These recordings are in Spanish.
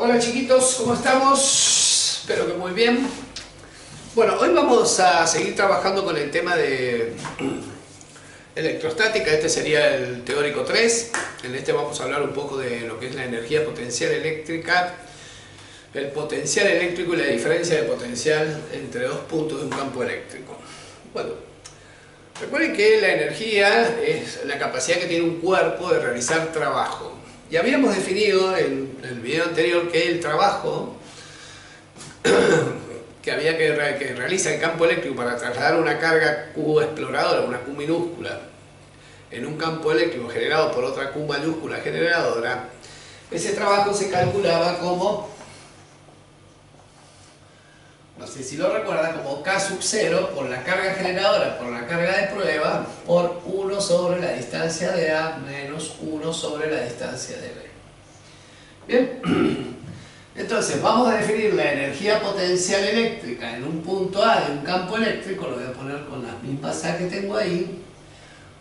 Hola chiquitos, ¿cómo estamos? Espero que muy bien. Bueno, hoy vamos a seguir trabajando con el tema de electrostática. Este sería el teórico 3. En este vamos a hablar un poco de lo que es la energía potencial eléctrica, el potencial eléctrico y la diferencia de potencial entre dos puntos de un campo eléctrico. Bueno, recuerden que la energía es la capacidad que tiene un cuerpo de realizar trabajo. Y habíamos definido en el video anterior que el trabajo que realiza el campo eléctrico para trasladar una carga Q exploradora, una Q minúscula, en un campo eléctrico generado por otra Q mayúscula generadora, ese trabajo se calculaba como, no sé si lo recuerdan, como K sub 0 por la carga generadora por la carga de prueba por 1 sobre la distancia de A menos 1 sobre la distancia de B. Bien, entonces vamos a definir la energía potencial eléctrica en un punto A de un campo eléctrico, lo voy a poner con las mismas A que tengo ahí,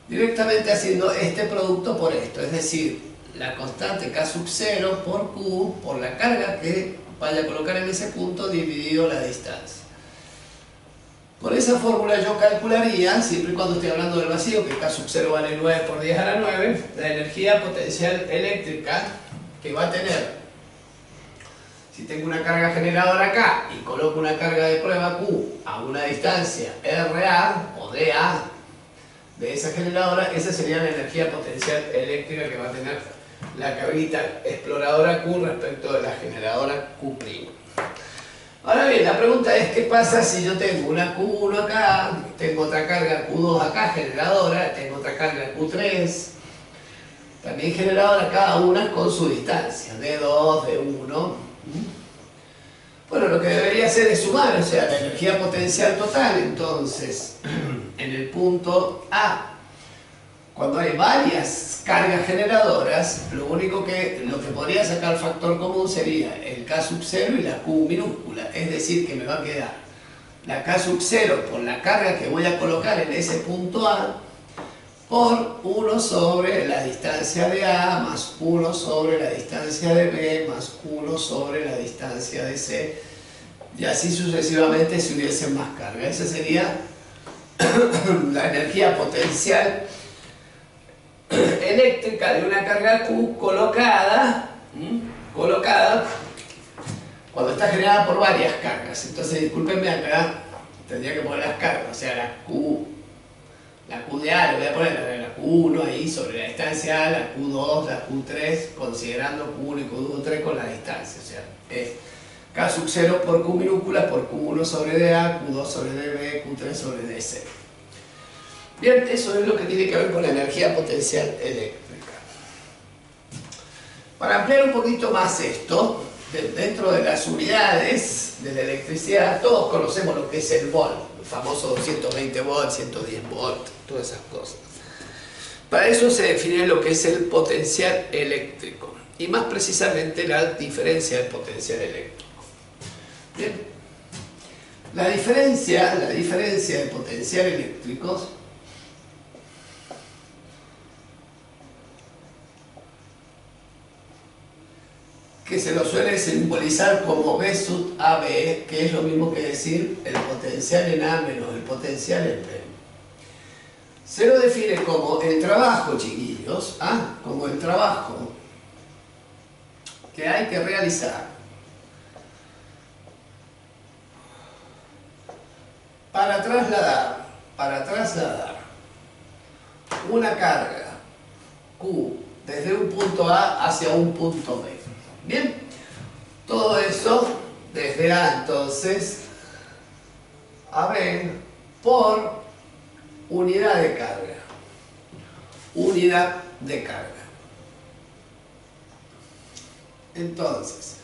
directamente haciendo este producto por esto, es decir, la constante K sub 0 por Q por la carga que vaya a colocar en ese punto dividido la distancia. Por esa fórmula yo calcularía, siempre y cuando estoy hablando del vacío, que K sub 0 vale 9 por 10 a la 9, la energía potencial eléctrica que va a tener, si tengo una carga generadora acá y coloco una carga de prueba Q a una distancia RA o DA de esa generadora, esa sería la energía potencial eléctrica que va a tener la carguita exploradora Q respecto de la generadora '. Ahora bien, la pregunta es, ¿qué pasa si yo tengo una Q1 acá, tengo otra carga Q2 acá, generadora, tengo otra carga Q3, también generadora, cada una con su distancia, D2, D1? Bueno, lo que debería hacer es sumar, o sea, la energía potencial total, entonces, en el punto A, cuando hay varias cargas generadoras, lo que podría sacar factor común sería el K sub 0 y la Q minúscula, es decir, que me va a quedar la K sub 0 por la carga que voy a colocar en ese punto A por 1 sobre la distancia de A más 1 sobre la distancia de B más 1 sobre la distancia de C, y así sucesivamente si hubiesen más carga. Esa sería la energía potencial eléctrica de una carga Q colocada cuando está generada por varias cargas. Entonces, discúlpenme, acá tendría que poner las cargas, o sea, la Q de A, le voy a poner la Q1 ahí sobre la distancia A, la Q2, la Q3, considerando Q1 y Q3 con la distancia, o sea, es K sub 0 por Q minúscula por Q1 sobre DA, Q2 sobre DB, Q3 sobre DC. Bien, eso es lo que tiene que ver con la energía potencial eléctrica. Para ampliar un poquito más esto, dentro de las unidades de la electricidad, todos conocemos lo que es el volt, el famoso 220 volts, 110 volts, todas esas cosas. Para eso se define lo que es el potencial eléctrico, y más precisamente la diferencia del potencial eléctrico. Bien, la diferencia de potencial eléctricos que se lo suele simbolizar como B sub AB, que es lo mismo que decir el potencial en A menos el potencial en B. Se lo define como el trabajo, chiquillos, como el trabajo que hay que realizar para trasladar una carga Q desde un punto A hacia un punto B. Bien, todo eso desde A entonces a B por unidad de carga. Unidad de carga. Entonces,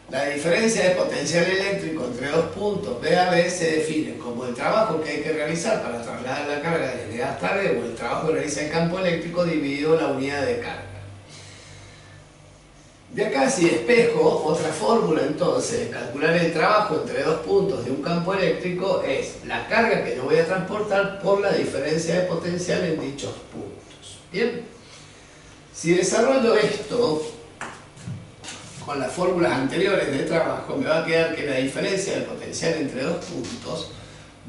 la diferencia de potencial eléctrico entre dos puntos B a B se define como el trabajo que hay que realizar para trasladar la carga desde A hasta B, o el trabajo que realiza el campo eléctrico dividido la unidad de carga. De acá, si despejo otra fórmula, entonces, calcular el trabajo entre dos puntos de un campo eléctrico es la carga que yo voy a transportar por la diferencia de potencial en dichos puntos. Bien, si desarrollo esto con las fórmulas anteriores de trabajo, me va a quedar que la diferencia de potencial entre dos puntos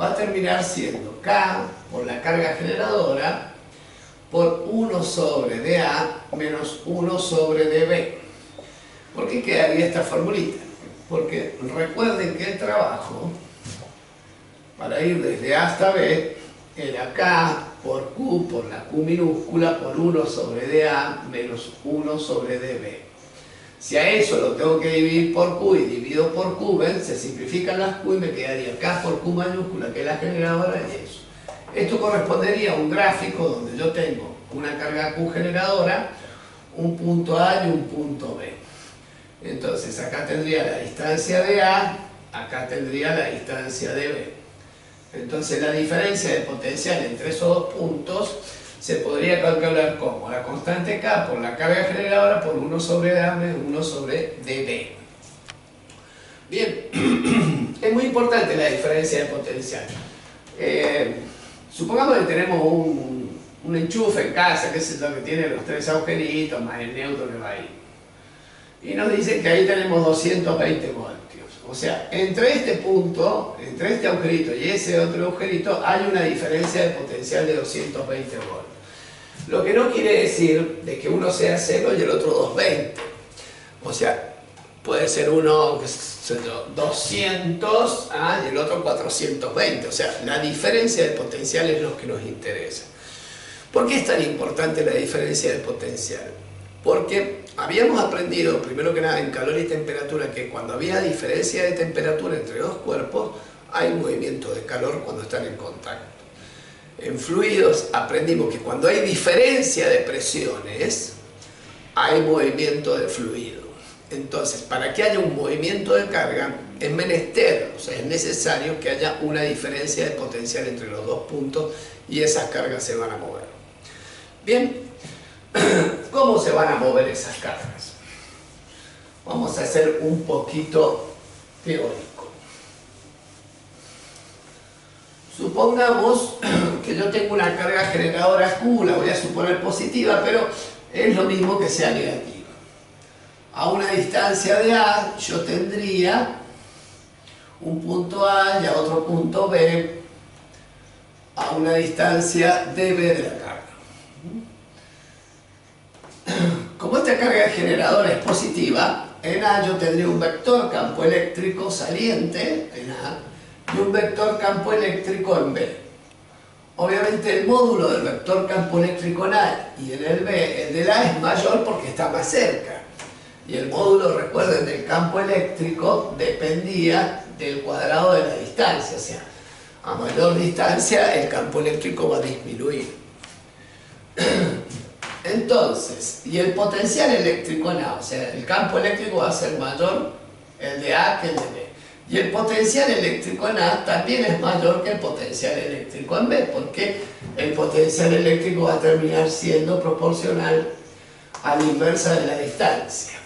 va a terminar siendo K por la carga generadora por 1 sobre dA menos 1 sobre dB. ¿Por qué quedaría esta formulita? Porque recuerden que el trabajo, para ir desde A hasta B, era K por Q por la Q minúscula por 1 sobre dA menos 1 sobre dB. Si a eso lo tengo que dividir por Q y divido por Q, ¿ven? Se simplifican las Q y me quedaría K por Q mayúscula, que es la generadora, y eso. Esto correspondería a un gráfico donde yo tengo una carga Q generadora, un punto A y un punto B. Entonces acá tendría la distancia de A, acá tendría la distancia de B. Entonces la diferencia de potencial entre esos dos puntos se podría calcular como la constante K por la carga generadora por 1 sobre dA menos 1 sobre dB. Bien, es muy importante la diferencia de potencial. Supongamos que tenemos un enchufe en casa, que es lo que tiene los 3 agujeritos más el neutro que va ahí. Y nos dicen que ahí tenemos 220 voltios. O sea, entre este punto, entre este agujerito y ese otro agujerito, hay una diferencia de potencial de 220 voltios. Lo que no quiere decir de que uno sea 0 y el otro 220. O sea, puede ser uno 200 y el otro 420. O sea, la diferencia de potencial es lo que nos interesa. ¿Por qué es tan importante la diferencia de potencial? Porque habíamos aprendido, primero que nada, en calor y temperatura, que cuando había diferencia de temperatura entre dos cuerpos, hay movimiento de calor cuando están en contacto. En fluidos aprendimos que cuando hay diferencia de presiones, hay movimiento de fluido. Entonces, para que haya un movimiento de carga, es menester, o sea, es necesario que haya una diferencia de potencial entre los dos puntos y esas cargas se van a mover. Bien. ¿Cómo se van a mover esas cargas? Vamos a hacer un poquito teórico. Supongamos que yo tengo una carga generadora Q, la voy a suponer positiva, pero es lo mismo que sea negativa. A una distancia de A yo tendría un punto A y a otro punto B a una distancia dB de la carga. Como esta carga generadora es positiva, en A yo tendría un vector campo eléctrico saliente en A y un vector campo eléctrico en B. Obviamente el módulo del vector campo eléctrico en A y en el B, el del A es mayor porque está más cerca. Y el módulo, recuerden, del campo eléctrico dependía del cuadrado de la distancia. O sea, a mayor distancia el campo eléctrico va a disminuir. Entonces, y el potencial eléctrico en A, o sea, el campo eléctrico va a ser mayor el de A que el de B. Y el potencial eléctrico en A también es mayor que el potencial eléctrico en B, porque el potencial eléctrico va a terminar siendo proporcional a la inversa de la distancia.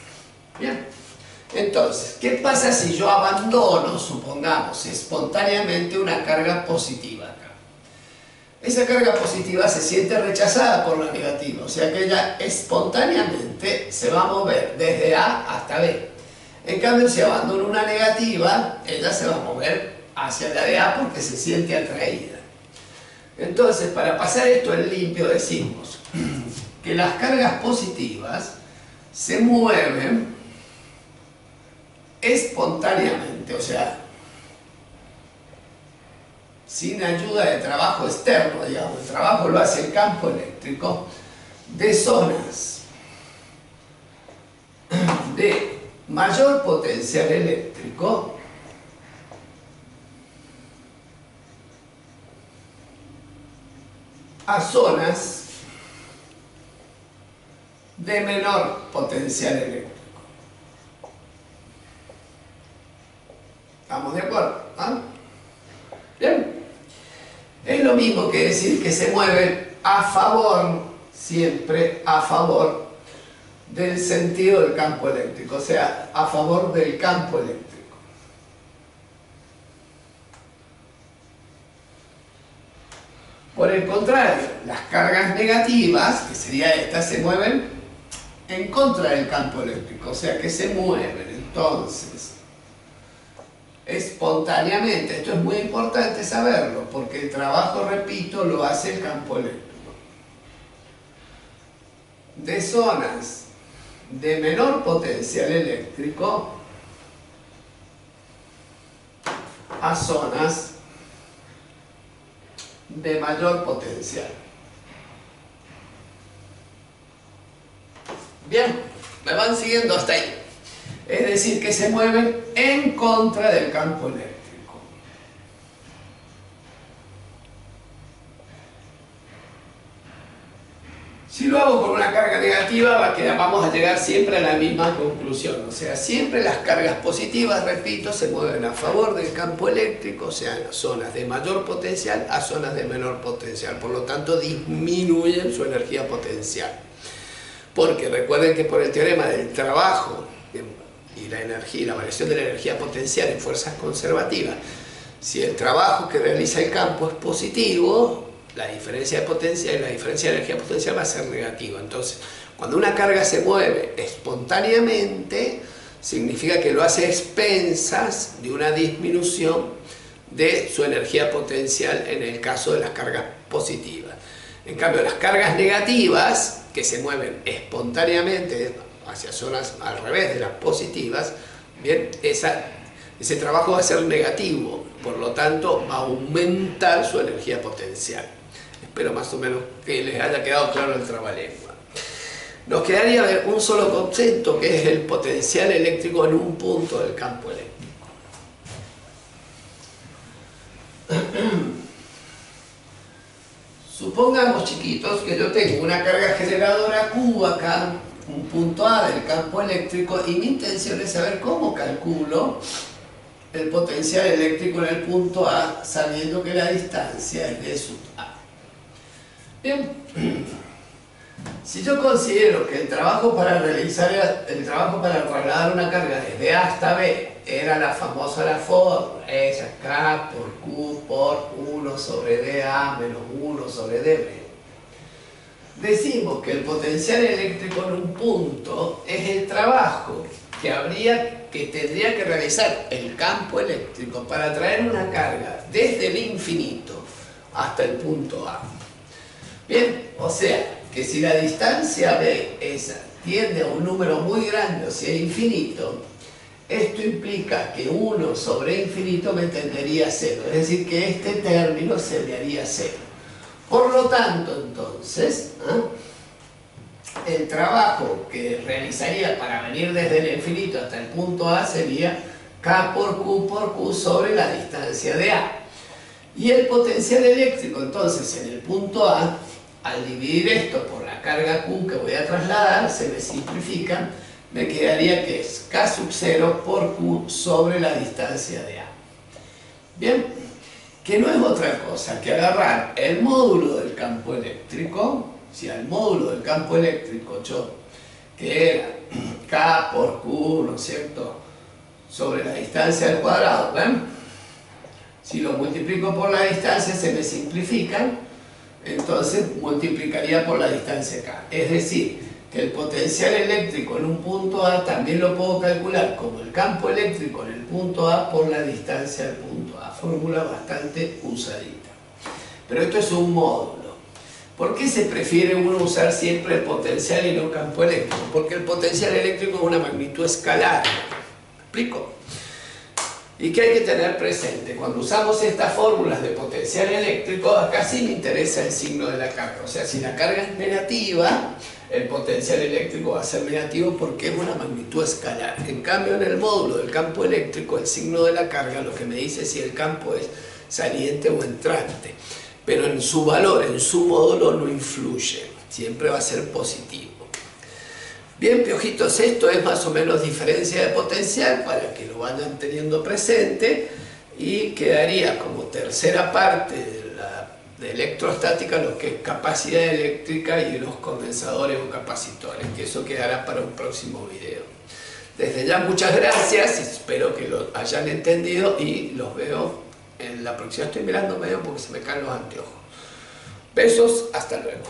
Bien. Entonces, ¿qué pasa si yo abandono, supongamos, espontáneamente una carga positiva acá? Esa carga positiva se siente rechazada por la negativa, o sea que ella espontáneamente se va a mover desde A hasta B. En cambio, si abandono una negativa, ella se va a mover hacia la de A porque se siente atraída. Entonces, para pasar esto en limpio, decimos que las cargas positivas se mueven espontáneamente, o sea, sin ayuda de trabajo externo, digamos. El trabajo lo hace el campo eléctrico de zonas de mayor potencial eléctrico a zonas de menor potencial eléctrico. ¿Estamos de acuerdo? ¿Ah? Bien. Es lo mismo que decir que se mueven a favor, siempre a favor del sentido del campo eléctrico, o sea, a favor del campo eléctrico. Por el contrario, las cargas negativas, que sería estas, se mueven en contra del campo eléctrico, o sea que se mueven. Entonces, espontáneamente, esto es muy importante saberlo, porque el trabajo, repito, lo hace el campo eléctrico. De zonas de menor potencial eléctrico a zonas de mayor potencial. Bien, me van siguiendo hasta ahí. Es decir, que se mueven en contra del campo eléctrico. Si lo hago con una carga negativa, vamos a llegar siempre a la misma conclusión. O sea, siempre las cargas positivas, repito, se mueven a favor del campo eléctrico, o sea, en zonas de mayor potencial a zonas de menor potencial. Por lo tanto, disminuyen su energía potencial. Porque recuerden que por el teorema del trabajo y la energía, la variación de la energía potencial en fuerzas conservativas, si el trabajo que realiza el campo es positivo, la diferencia de potencia y la diferencia de energía potencial va a ser negativa. Entonces, cuando una carga se mueve espontáneamente, significa que lo hace a expensas de una disminución de su energía potencial en el caso de las cargas positivas. En cambio, las cargas negativas, que se mueven espontáneamente hacia zonas al revés de las positivas, bien, ese trabajo va a ser negativo, por lo tanto va a aumentar su energía potencial. Espero más o menos que les haya quedado claro el trabalengua. Nos quedaría un solo concepto, que es el potencial eléctrico en un punto del campo eléctrico. Supongamos, chiquitos, que yo tengo una carga generadora Q acá, un punto A del campo eléctrico, y mi intención es saber cómo calculo el potencial eléctrico en el punto A, sabiendo que la distancia es de sub A. Bien, si yo considero que el trabajo para trasladar una carga desde A hasta B era la fórmula, esa K por Q por 1 sobre dA menos 1 sobre dB, decimos que el potencial eléctrico en un punto es el trabajo que tendría que realizar el campo eléctrico para traer una carga desde el infinito hasta el punto A. Bien, o sea, que si la distancia B esa tiende a un número muy grande, o sea, infinito, esto implica que 1 sobre infinito me tendería a 0, es decir, que este término se me haría 0. Por lo tanto, entonces, el trabajo que realizaría para venir desde el infinito hasta el punto A sería K por Q sobre la distancia de A. Y el potencial eléctrico, entonces, en el punto A, al dividir esto por la carga Q que voy a trasladar, se me simplifica, me quedaría que es K sub 0 por Q sobre la distancia de A. Bien, que no es otra cosa que agarrar el módulo del campo eléctrico, si al módulo del campo eléctrico que era K por Q, ¿no es cierto?, sobre la distancia al cuadrado, ¿ven? Si lo multiplico por la distancia se me simplifican, entonces multiplicaría por la distancia K. Es decir, que el potencial eléctrico en un punto A también lo puedo calcular como el campo eléctrico en el punto A por la distancia al punto A. Fórmula bastante usadita. Pero esto es un módulo. ¿Por qué se prefiere uno usar siempre el potencial y no campo eléctrico? Porque el potencial eléctrico es una magnitud escalar. ¿Me explico? ¿Y qué hay que tener presente? Cuando usamos estas fórmulas de potencial eléctrico, acá sí me interesa el signo de la carga. O sea, si la carga es negativa, el potencial eléctrico va a ser negativo porque es una magnitud escalar. En cambio, en el módulo del campo eléctrico, el signo de la carga lo que me dice si el campo es saliente o entrante. Pero en su valor, en su módulo, no influye. Siempre va a ser positivo. Bien, piojitos, esto es más o menos diferencia de potencial para que lo vayan teniendo presente, y quedaría como tercera parte de electrostática lo que es capacidad eléctrica y los condensadores o capacitores, que eso quedará para un próximo video. Desde ya muchas gracias, espero que lo hayan entendido y los veo en la próxima. Estoy mirando medio porque se me caen los anteojos. Besos, hasta luego.